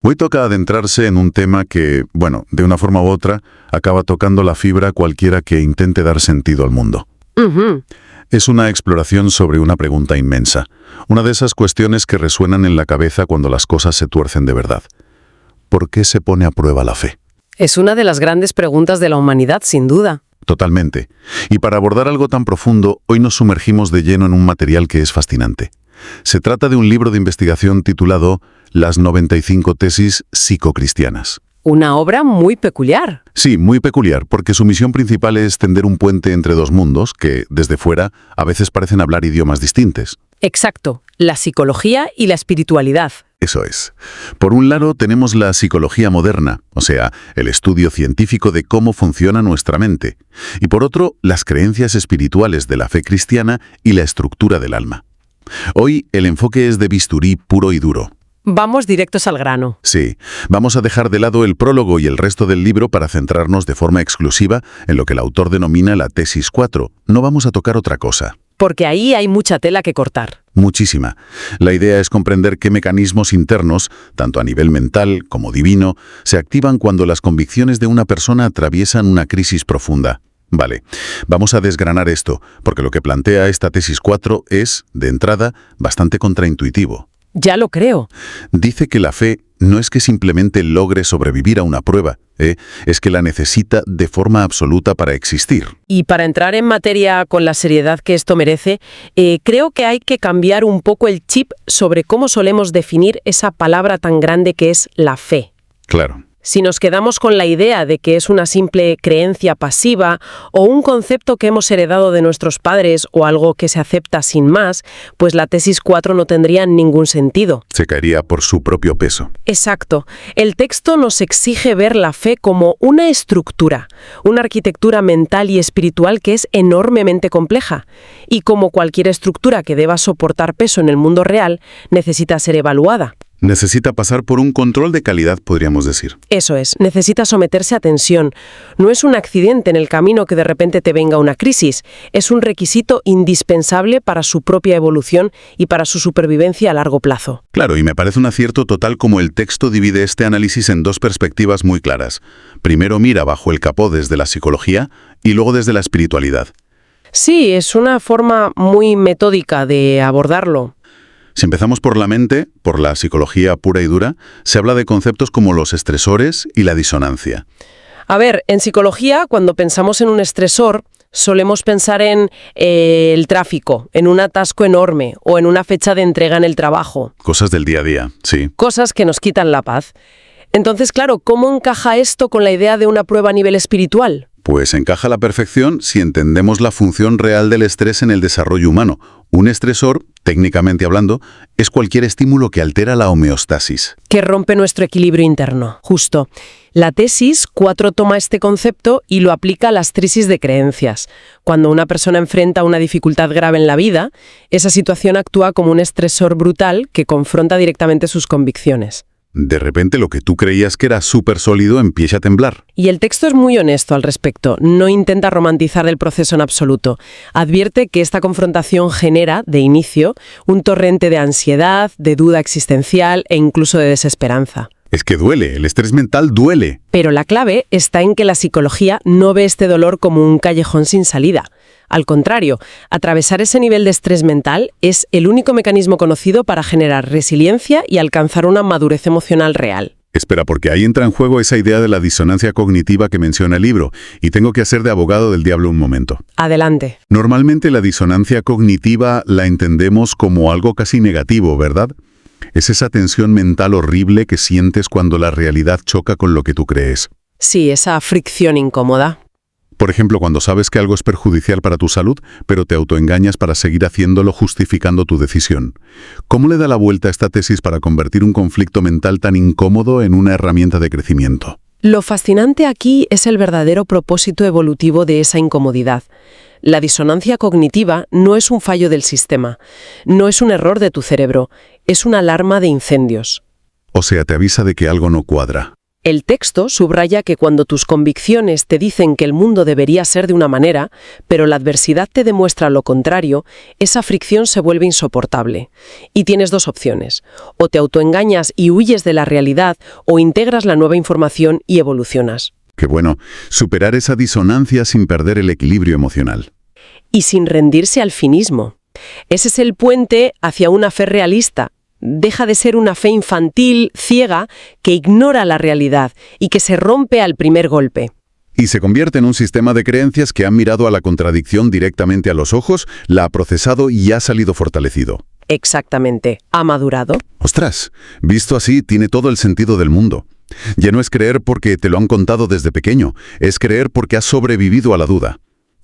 Hoy toca adentrarse en un tema que, bueno, de una forma u otra, acaba tocando la fibra cualquiera que intente dar sentido al mundo. Ujú. Es una exploración sobre una pregunta inmensa, una de esas cuestiones que resuenan en la cabeza cuando las cosas se tuercen de verdad. ¿Por qué se pone a prueba la fe? Es una de las grandes preguntas de la humanidad, sin duda. Totalmente. Y para abordar algo tan profundo, hoy nos sumergimos de lleno en un material que es fascinante. Se trata de un libro de investigación titulado Las 95 tesis psicocristianas. Una obra muy peculiar. Sí, muy peculiar, porque su misión principal es tender un puente entre dos mundos que, desde fuera, a veces parecen hablar idiomas distintos. Exacto, la psicología y la espiritualidad. Eso es. Por un lado tenemos la psicología moderna, o sea, el estudio científico de cómo funciona nuestra mente. Y por otro, las creencias espirituales de la fe cristiana y la estructura del alma. Hoy el enfoque es de bisturí puro y duro. Vamos directos al grano. Sí, vamos a dejar de lado el prólogo y el resto del libro para centrarnos de forma exclusiva en lo que el autor denomina la tesis 4. No vamos a tocar otra cosa. Porque ahí hay mucha tela que cortar. Muchísima. La idea es comprender qué mecanismos internos, tanto a nivel mental como divino, se activan cuando las convicciones de una persona atraviesan una crisis profunda. Vale, vamos a desgranar esto, porque lo que plantea esta tesis 4 es, de entrada, bastante contraintuitivo. Ya lo creo. Dice que la fe no es que simplemente logre sobrevivir a una prueba, es que la necesita de forma absoluta para existir. Y para entrar en materia con la seriedad que esto merece, creo que hay que cambiar un poco el chip sobre cómo solemos definir esa palabra tan grande que es la fe. Claro. Si nos quedamos con la idea de que es una simple creencia pasiva o un concepto que hemos heredado de nuestros padres o algo que se acepta sin más, pues la tesis 4 no tendría ningún sentido. Se caería por su propio peso. Exacto. El texto nos exige ver la fe como una estructura, una arquitectura mental y espiritual que es enormemente compleja. Y como cualquier estructura que deba soportar peso en el mundo real, necesita ser evaluada. Necesita pasar por un control de calidad, podríamos decir. Eso es, necesita someterse a tensión. No es un accidente en el camino que de repente te venga una crisis. Es un requisito indispensable para su propia evolución y para su supervivencia a largo plazo. Claro, y me parece un acierto total como el texto divide este análisis en dos perspectivas muy claras. Primero mira bajo el capó desde la psicología y luego desde la espiritualidad. Sí, es una forma muy metódica de abordarlo. Si empezamos por la mente, por la psicología pura y dura, se habla de conceptos como los estresores y la disonancia. A ver, en psicología, cuando pensamos en un estresor, solemos pensar en el tráfico, en un atasco enorme o en una fecha de entrega en el trabajo. Cosas del día a día, sí. Cosas que nos quitan la paz. Entonces, claro, ¿cómo encaja esto con la idea de una prueba a nivel espiritual? Pues encaja a la perfección si entendemos la función real del estrés en el desarrollo humano. Un estresor, técnicamente hablando, es cualquier estímulo que altera la homeostasis. Que rompe nuestro equilibrio interno, justo. La tesis 4 toma este concepto y lo aplica a las crisis de creencias. Cuando una persona enfrenta una dificultad grave en la vida, esa situación actúa como un estresor brutal que confronta directamente sus convicciones. De repente lo que tú creías que era súper sólido empieza a temblar. Y el texto es muy honesto al respecto. No intenta romantizar el proceso en absoluto. Advierte que esta confrontación genera, de inicio, un torrente de ansiedad, de duda existencial e incluso de desesperanza. Es que duele, el estrés mental duele. Pero la clave está en que la psicología no ve este dolor como un callejón sin salida. Al contrario, atravesar ese nivel de estrés mental es el único mecanismo conocido para generar resiliencia y alcanzar una madurez emocional real. Espera, porque ahí entra en juego esa idea de la disonancia cognitiva que menciona el libro, y tengo que hacer de abogado del diablo un momento. Adelante. Normalmente la disonancia cognitiva la entendemos como algo casi negativo, ¿verdad? Es esa tensión mental horrible que sientes cuando la realidad choca con lo que tú crees. Sí, esa fricción incómoda. Por ejemplo, cuando sabes que algo es perjudicial para tu salud, pero te autoengañas para seguir haciéndolo justificando tu decisión. ¿Cómo le da la vuelta a esta tesis para convertir un conflicto mental tan incómodo en una herramienta de crecimiento? Lo fascinante aquí es el verdadero propósito evolutivo de esa incomodidad. La disonancia cognitiva no es un fallo del sistema, no es un error de tu cerebro, es una alarma de incendios. O sea, te avisa de que algo no cuadra. El texto subraya que cuando tus convicciones te dicen que el mundo debería ser de una manera, pero la adversidad te demuestra lo contrario, esa fricción se vuelve insoportable. Y tienes dos opciones: o te autoengañas y huyes de la realidad, o integras la nueva información y evolucionas. Qué bueno, superar esa disonancia sin perder el equilibrio emocional. Y sin rendirse al finismo. Ese es el puente hacia una fe realista. Deja de ser una fe infantil, ciega, que ignora la realidad y que se rompe al primer golpe. Y se convierte en un sistema de creencias que ha mirado a la contradicción directamente a los ojos, la ha procesado y ha salido fortalecido. Exactamente. ¿Ha madurado? Ostras, visto así, tiene todo el sentido del mundo. Ya no es creer porque te lo han contado desde pequeño, es creer porque has sobrevivido a la duda.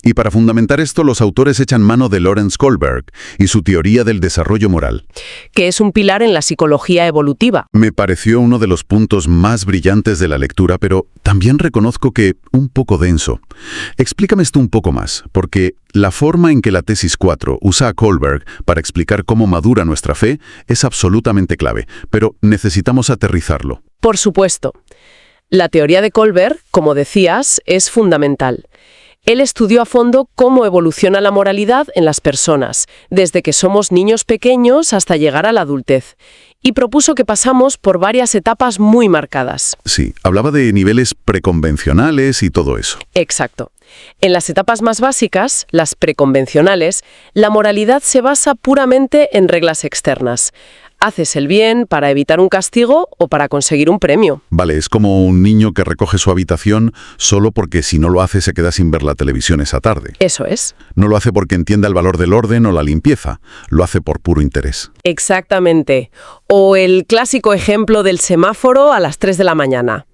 Y para fundamentar esto, los autores echan mano de Lawrence Kohlberg y su teoría del desarrollo moral. Que es un pilar en la psicología evolutiva. Me pareció uno de los puntos más brillantes de la lectura, pero también reconozco que un poco denso. Explícame esto un poco más, porque la forma en que la tesis 4 usa a Kohlberg para explicar cómo madura nuestra fe es absolutamente clave, pero necesitamos aterrizarlo. Por supuesto. La teoría de Kohlberg, como decías, es fundamental. Él estudió a fondo cómo evoluciona la moralidad en las personas, desde que somos niños pequeños hasta llegar a la adultez, y propuso que pasamos por varias etapas muy marcadas. Sí, hablaba de niveles preconvencionales y todo eso. Exacto. En las etapas más básicas, las preconvencionales, la moralidad se basa puramente en reglas externas. Haces el bien para evitar un castigo o para conseguir un premio. Vale, es como un niño que recoge su habitación solo porque si no lo hace se queda sin ver la televisión esa tarde. Eso es. No lo hace porque entienda el valor del orden o la limpieza, lo hace por puro interés. Exactamente. O el clásico ejemplo del semáforo a las 3 de la mañana.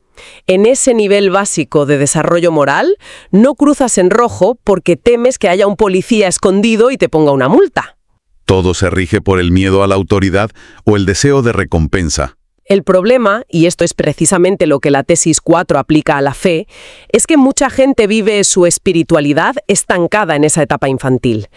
En ese nivel básico de desarrollo moral, no cruzas en rojo porque temes que haya un policía escondido y te ponga una multa. Todo se rige por el miedo a la autoridad o el deseo de recompensa. El problema, y esto es precisamente lo que la tesis 4 aplica a la fe, es que mucha gente vive su espiritualidad estancada en esa etapa infantil.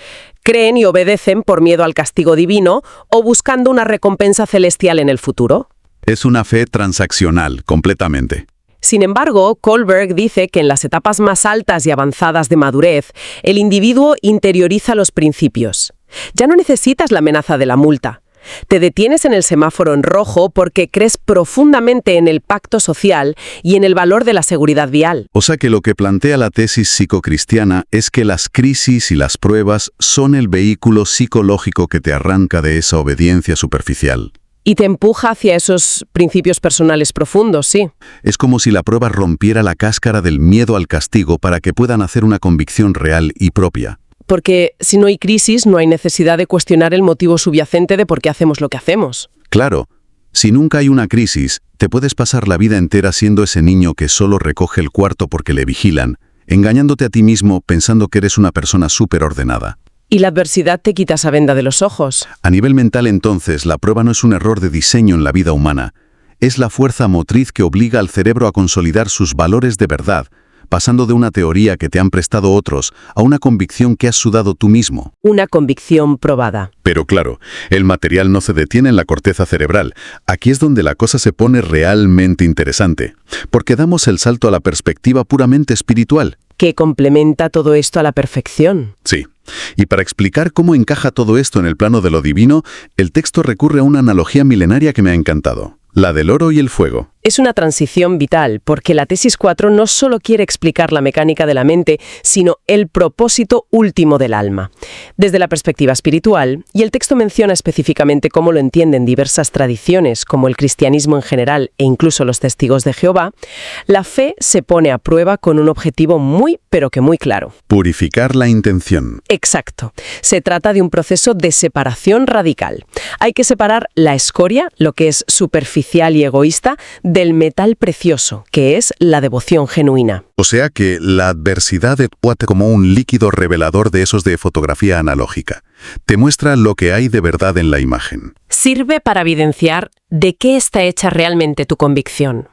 Creen y obedecen por miedo al castigo divino o buscando una recompensa celestial en el futuro. Es una fe transaccional, completamente. Sin embargo, Kohlberg dice que en las etapas más altas y avanzadas de madurez, el individuo interioriza los principios. Ya no necesitas la amenaza de la multa. Te detienes en el semáforo en rojo porque crees profundamente en el pacto social y en el valor de la seguridad vial. O sea que lo que plantea la tesis psicocristiana es que las crisis y las pruebas son el vehículo psicológico que te arranca de esa obediencia superficial. Y te empuja hacia esos principios personales profundos, sí. Es como si la prueba rompiera la cáscara del miedo al castigo para que puedan hacer una convicción real y propia. Porque si no hay crisis, no hay necesidad de cuestionar el motivo subyacente de por qué hacemos lo que hacemos. Claro, si nunca hay una crisis, te puedes pasar la vida entera siendo ese niño que solo recoge el cuarto porque le vigilan, engañándote a ti mismo pensando que eres una persona súper ordenada. Y la adversidad te quita esa venda de los ojos. A nivel mental, entonces, la prueba no es un error de diseño en la vida humana. Es la fuerza motriz que obliga al cerebro a consolidar sus valores de verdad, pasando de una teoría que te han prestado otros a una convicción que has sudado tú mismo. Una convicción probada. Pero claro, el material no se detiene en la corteza cerebral. Aquí es donde la cosa se pone realmente interesante, porque damos el salto a la perspectiva puramente espiritual. Que complementa todo esto a la perfección. Sí. Y para explicar cómo encaja todo esto en el plano de lo divino, el texto recurre a una analogía milenaria que me ha encantado. La del oro y el fuego. Es una transición vital, porque la tesis 4 no solo quiere explicar la mecánica de la mente, sino el propósito último del alma. Desde la perspectiva espiritual, y el texto menciona específicamente cómo lo entienden diversas tradiciones, como el cristianismo en general e incluso los testigos de Jehová, la fe se pone a prueba con un objetivo muy, pero que muy claro. Purificar la intención. Exacto. Se trata de un proceso de separación radical. Hay que separar la escoria, lo que es superficial y egoísta, del metal precioso, que es la devoción genuina. O sea que la adversidad actúa como un líquido revelador de esos de fotografía analógica. Te muestra lo que hay de verdad en la imagen. Sirve para evidenciar de qué está hecha realmente tu convicción.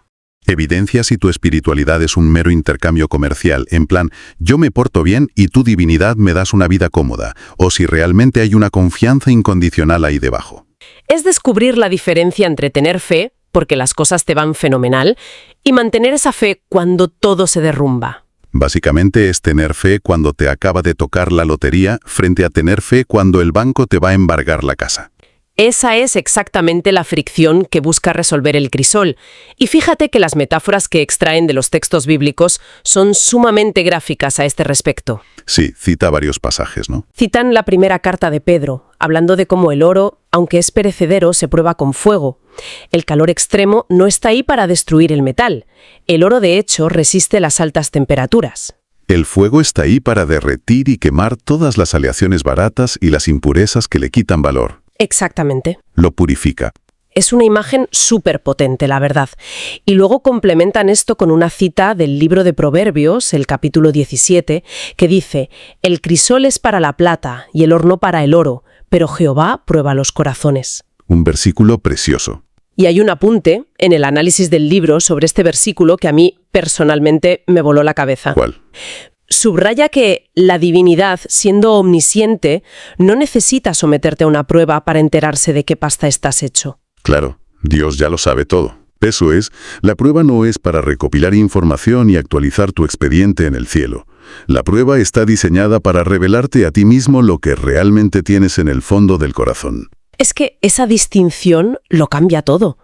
Evidencia si tu espiritualidad es un mero intercambio comercial, en plan, yo me porto bien y tu divinidad me das una vida cómoda, o si realmente hay una confianza incondicional ahí debajo. Es descubrir la diferencia entre tener fe, porque las cosas te van fenomenal, Y mantener esa fe cuando todo se derrumba. Básicamente es tener fe cuando te acaba de tocar la lotería frente a tener fe cuando el banco te va a embargar la casa. Esa es exactamente la fricción que busca resolver el crisol. Y fíjate que las metáforas que extraen de los textos bíblicos son sumamente gráficas a este respecto. Sí, cita varios pasajes, ¿no? Citan la primera carta de Pedro, hablando de cómo el oro, aunque es perecedero, se prueba con fuego. El calor extremo no está ahí para destruir el metal. El oro, de hecho, resiste las altas temperaturas. El fuego está ahí para derretir y quemar todas las aleaciones baratas y las impurezas que le quitan valor. Exactamente. Lo purifica. Es una imagen súper potente, la verdad. Y luego complementan esto con una cita del libro de Proverbios, el capítulo 17, que dice: «El crisol es para la plata y el horno para el oro, pero Jehová prueba los corazones». Un versículo precioso. Y hay un apunte en el análisis del libro sobre este versículo que a mí personalmente me voló la cabeza. ¿Cuál? Subraya que la divinidad, siendo omnisciente, no necesita someterte a una prueba para enterarse de qué pasta estás hecho. Claro, Dios ya lo sabe todo. Eso es, la prueba no es para recopilar información y actualizar tu expediente en el cielo. La prueba está diseñada para revelarte a ti mismo lo que realmente tienes en el fondo del corazón. Es que esa distinción lo cambia todo.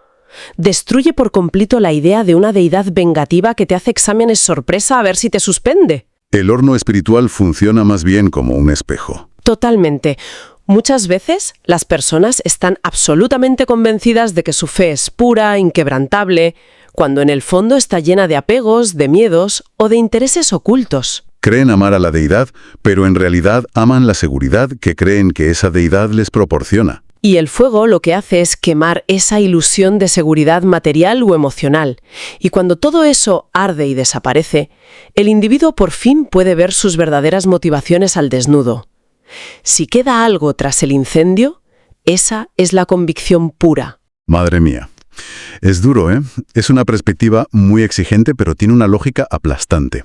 Destruye por completo la idea de una deidad vengativa que te hace exámenes sorpresa a ver si te suspende. El horno espiritual funciona más bien como un espejo. Totalmente. Muchas veces las personas están absolutamente convencidas de que su fe es pura, inquebrantable, cuando en el fondo está llena de apegos, de miedos o de intereses ocultos. Creen amar a la deidad, pero en realidad aman la seguridad que creen que esa deidad les proporciona. Y el fuego lo que hace es quemar esa ilusión de seguridad material o emocional. Y cuando todo eso arde y desaparece, el individuo por fin puede ver sus verdaderas motivaciones al desnudo. Si queda algo tras el incendio, esa es la convicción pura. Madre mía. Es duro, ¿eh? Es una perspectiva muy exigente, pero tiene una lógica aplastante.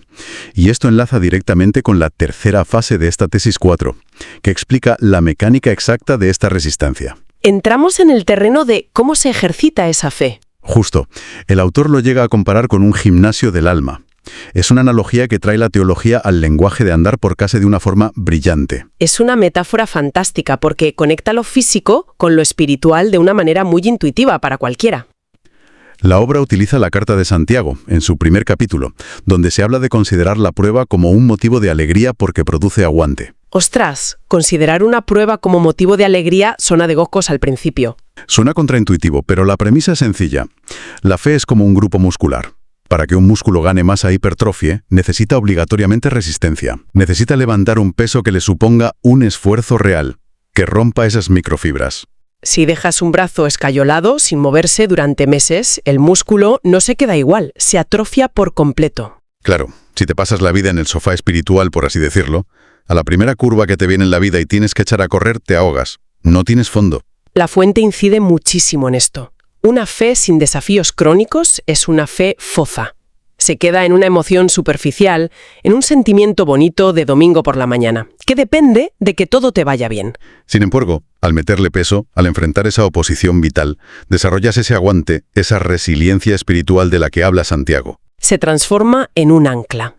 Y esto enlaza directamente con la tercera fase de esta tesis 4, que explica la mecánica exacta de esta resistencia. Entramos en el terreno de cómo se ejercita esa fe. Justo. El autor lo llega a comparar con un gimnasio del alma. Es una analogía que trae la teología al lenguaje de andar por casa de una forma brillante. Es una metáfora fantástica porque conecta lo físico con lo espiritual de una manera muy intuitiva para cualquiera. La obra utiliza la Carta de Santiago, en su primer capítulo, donde se habla de considerar la prueba como un motivo de alegría porque produce aguante. Ostras, considerar una prueba como motivo de alegría suena de gocos al principio. Suena contraintuitivo, pero la premisa es sencilla. La fe es como un grupo muscular. Para que un músculo gane masa e hipertrofie, necesita obligatoriamente resistencia. Necesita levantar un peso que le suponga un esfuerzo real, que rompa esas microfibras. Si dejas un brazo escayolado, sin moverse durante meses, el músculo no se queda igual, se atrofia por completo. Claro, si te pasas la vida en el sofá espiritual, por así decirlo, a la primera curva que te viene en la vida y tienes que echar a correr, te ahogas. No tienes fondo. La fuente incide muchísimo en esto. Una fe sin desafíos crónicos es una fe fofa. Se queda en una emoción superficial, en un sentimiento bonito de domingo por la mañana, que depende de que todo te vaya bien. Sin embargo, al meterle peso, al enfrentar esa oposición vital, desarrollas ese aguante, esa resiliencia espiritual de la que habla Santiago. Se transforma en un ancla.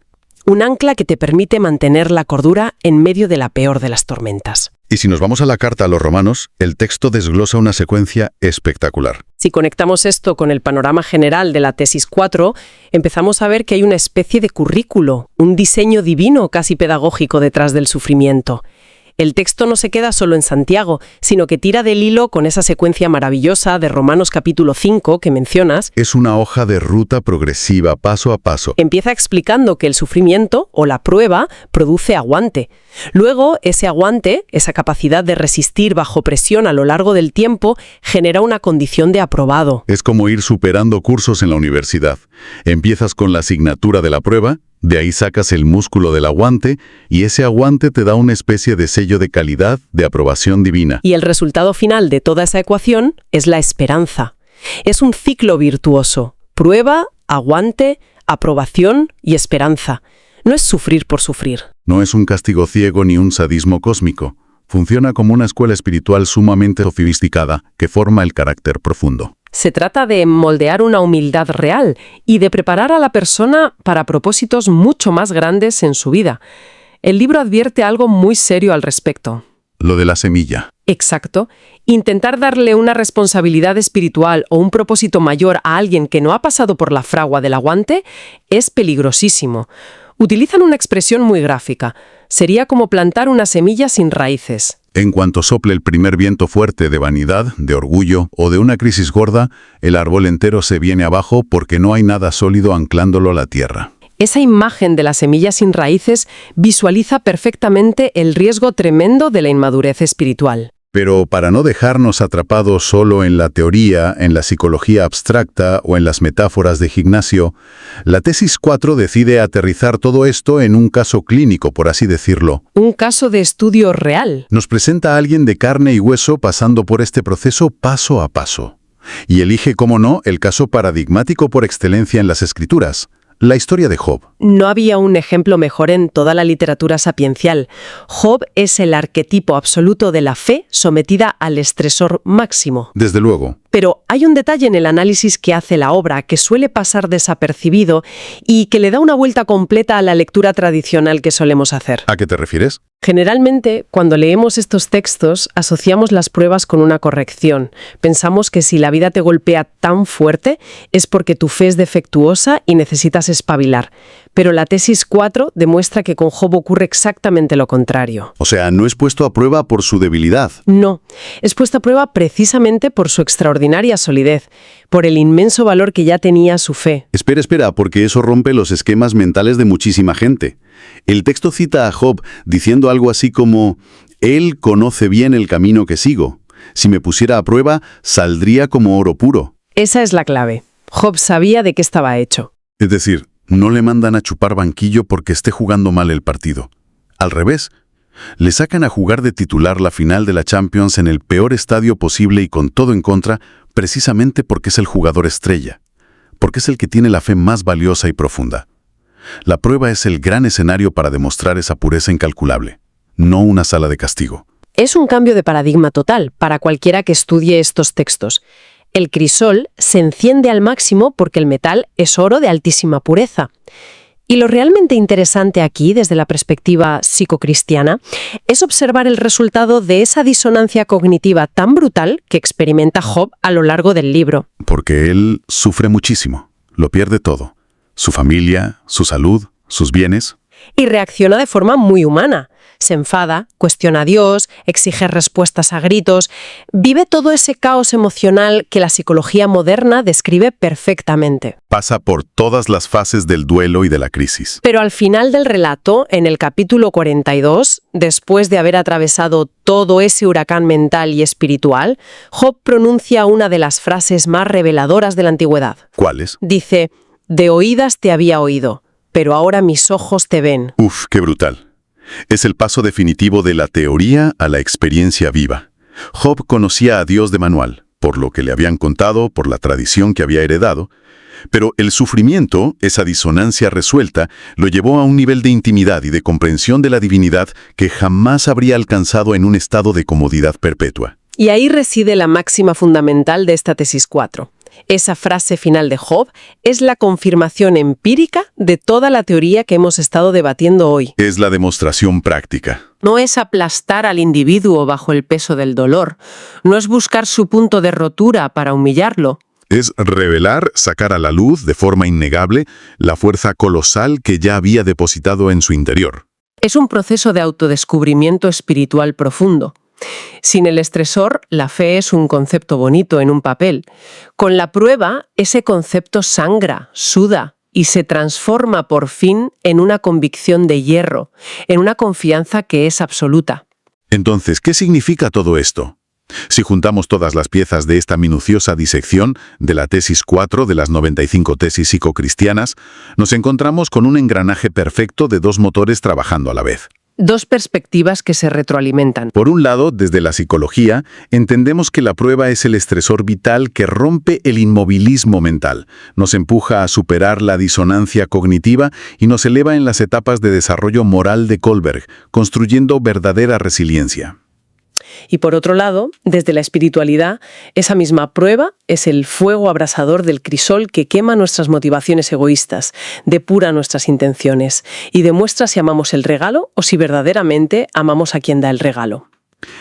Un ancla que te permite mantener la cordura en medio de la peor de las tormentas. Y si nos vamos a la carta a los romanos, el texto desglosa una secuencia espectacular. Si conectamos esto con el panorama general de la tesis 4, empezamos a ver que hay una especie de currículo, un diseño divino casi pedagógico detrás del sufrimiento. El texto no se queda solo en Santiago, sino que tira del hilo con esa secuencia maravillosa de Romanos capítulo 5 que mencionas. Es una hoja de ruta progresiva, paso a paso. Empieza explicando que el sufrimiento o la prueba produce aguante. Luego, ese aguante, esa capacidad de resistir bajo presión a lo largo del tiempo, genera una condición de aprobado. Es como ir superando cursos en la universidad. Empiezas con la asignatura de la prueba, de ahí sacas el músculo del aguante y ese aguante te da una especie de sello de calidad, de aprobación divina. Y el resultado final de toda esa ecuación es la esperanza. Es un ciclo virtuoso. Prueba, aguante, aprobación y esperanza. No es sufrir por sufrir. No es un castigo ciego ni un sadismo cósmico. Funciona como una escuela espiritual sumamente sofisticada que forma el carácter profundo. Se trata de moldear una humildad real y de preparar a la persona para propósitos mucho más grandes en su vida. El libro advierte algo muy serio al respecto. Lo de la semilla. Exacto. Intentar darle una responsabilidad espiritual o un propósito mayor a alguien que no ha pasado por la fragua del aguante es peligrosísimo. Utilizan una expresión muy gráfica. Sería como plantar una semilla sin raíces. En cuanto sople el primer viento fuerte de vanidad, de orgullo o de una crisis gorda, el árbol entero se viene abajo porque no hay nada sólido anclándolo a la tierra. Esa imagen de la semilla sin raíces visualiza perfectamente el riesgo tremendo de la inmadurez espiritual. Pero para no dejarnos atrapados solo en la teoría, en la psicología abstracta o en las metáforas de gimnasio, la tesis 4 decide aterrizar todo esto en un caso clínico, por así decirlo. Un caso de estudio real. Nos presenta a alguien de carne y hueso pasando por este proceso paso a paso. Y elige, cómo no, el caso paradigmático por excelencia en las Escrituras. La historia de Job. No había un ejemplo mejor en toda la literatura sapiencial. Job es el arquetipo absoluto de la fe sometida al estresor máximo. Desde luego. Pero hay un detalle en el análisis que hace la obra que suele pasar desapercibido y que le da una vuelta completa a la lectura tradicional que solemos hacer. ¿A qué te refieres? Generalmente, cuando leemos estos textos, asociamos las pruebas con una corrección. Pensamos que si la vida te golpea tan fuerte es porque tu fe es defectuosa y necesitas espabilar. Pero la tesis 4 demuestra que con Job ocurre exactamente lo contrario. O sea, no es puesto a prueba por su debilidad. No, es puesto a prueba precisamente por su extraordinaria solidez, por el inmenso valor que ya tenía su fe. Espera, porque eso rompe los esquemas mentales de muchísima gente. El texto cita a Job diciendo algo así como: «Él conoce bien el camino que sigo. Si me pusiera a prueba, saldría como oro puro». Esa es la clave. Job sabía de qué estaba hecho. Es decir, no le mandan a chupar banquillo porque esté jugando mal el partido. Al revés, le sacan a jugar de titular la final de la Champions en el peor estadio posible y con todo en contra, precisamente porque es el jugador estrella, porque es el que tiene la fe más valiosa y profunda. La prueba es el gran escenario para demostrar esa pureza incalculable, no una sala de castigo. Es un cambio de paradigma total para cualquiera que estudie estos textos. El crisol se enciende al máximo porque el metal es oro de altísima pureza. Y lo realmente interesante aquí, desde la perspectiva psicocristiana, es observar el resultado de esa disonancia cognitiva tan brutal que experimenta Job a lo largo del libro. Porque él sufre muchísimo, lo pierde todo. Su familia, su salud, sus bienes. Y reacciona de forma muy humana. Se enfada, cuestiona a Dios, exige respuestas a gritos, vive todo ese caos emocional que la psicología moderna describe perfectamente. Pasa por todas las fases del duelo y de la crisis. Pero al final del relato, en el capítulo 42, después de haber atravesado todo ese huracán mental y espiritual, Job pronuncia una de las frases más reveladoras de la antigüedad. ¿Cuáles? Dice: «De oídas te había oído, pero ahora mis ojos te ven». Uf, qué brutal. Es el paso definitivo de la teoría a la experiencia viva. Job conocía a Dios de manual, por lo que le habían contado, por la tradición que había heredado, pero el sufrimiento, esa disonancia resuelta, lo llevó a un nivel de intimidad y de comprensión de la divinidad que jamás habría alcanzado en un estado de comodidad perpetua. Y ahí reside la máxima fundamental de esta tesis 4. Esa frase final de Job es la confirmación empírica de toda la teoría que hemos estado debatiendo hoy. Es la demostración práctica. No es aplastar al individuo bajo el peso del dolor. No es buscar su punto de rotura para humillarlo. Es revelar, sacar a la luz, de forma innegable, la fuerza colosal que ya había depositado en su interior. Es un proceso de autodescubrimiento espiritual profundo. Sin el estresor, la fe es un concepto bonito en un papel. Con la prueba, ese concepto sangra, suda y se transforma por fin en una convicción de hierro, en una confianza que es absoluta. Entonces, ¿qué significa todo esto? Si juntamos todas las piezas de esta minuciosa disección de la tesis 4 de las 95 tesis psicocristianas, nos encontramos con un engranaje perfecto de dos motores trabajando a la vez. Dos perspectivas que se retroalimentan. Por un lado, desde la psicología, entendemos que la prueba es el estresor vital que rompe el inmovilismo mental, nos empuja a superar la disonancia cognitiva y nos eleva en las etapas de desarrollo moral de Kohlberg, construyendo verdadera resiliencia. Y por otro lado, desde la espiritualidad, esa misma prueba es el fuego abrasador del crisol que quema nuestras motivaciones egoístas, depura nuestras intenciones y demuestra si amamos el regalo o si verdaderamente amamos a quien da el regalo.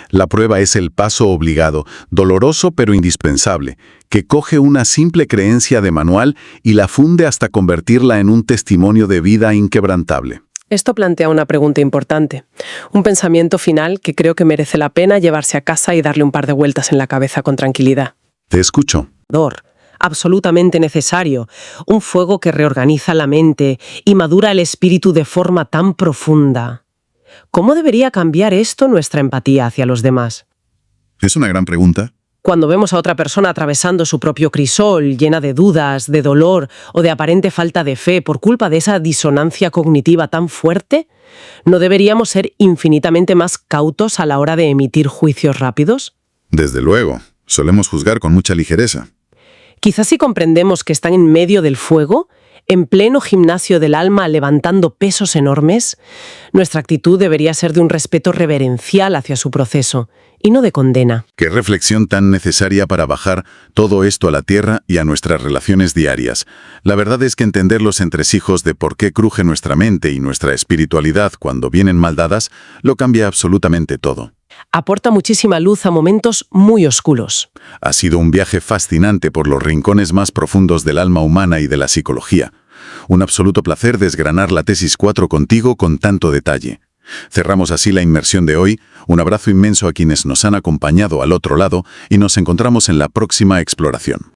La prueba es el paso obligado, doloroso pero indispensable, que coge una simple creencia de manual y la funde hasta convertirla en un testimonio de vida inquebrantable. Esto plantea una pregunta importante, un pensamiento final que creo que merece la pena llevarse a casa y darle un par de vueltas en la cabeza con tranquilidad. Te escucho. Absolutamente necesario, un fuego que reorganiza la mente y madura el espíritu de forma tan profunda. ¿Cómo debería cambiar esto nuestra empatía hacia los demás? Es una gran pregunta. Cuando vemos a otra persona atravesando su propio crisol, llena de dudas, de dolor o de aparente falta de fe por culpa de esa disonancia cognitiva tan fuerte, ¿no deberíamos ser infinitamente más cautos a la hora de emitir juicios rápidos? Desde luego, solemos juzgar con mucha ligereza. Quizás si comprendemos que están en medio del fuego, en pleno gimnasio del alma levantando pesos enormes, nuestra actitud debería ser de un respeto reverencial hacia su proceso y no de condena. Qué reflexión tan necesaria para bajar todo esto a la tierra y a nuestras relaciones diarias. La verdad es que entender los entresijos de por qué cruje nuestra mente y nuestra espiritualidad cuando vienen mal dadas, lo cambia absolutamente todo. Aporta muchísima luz a momentos muy oscuros. Ha sido un viaje fascinante por los rincones más profundos del alma humana y de la psicología. Un absoluto placer desgranar la tesis 4 contigo con tanto detalle. Cerramos así la inmersión de hoy. Un abrazo inmenso a quienes nos han acompañado al otro lado y nos encontramos en la próxima exploración.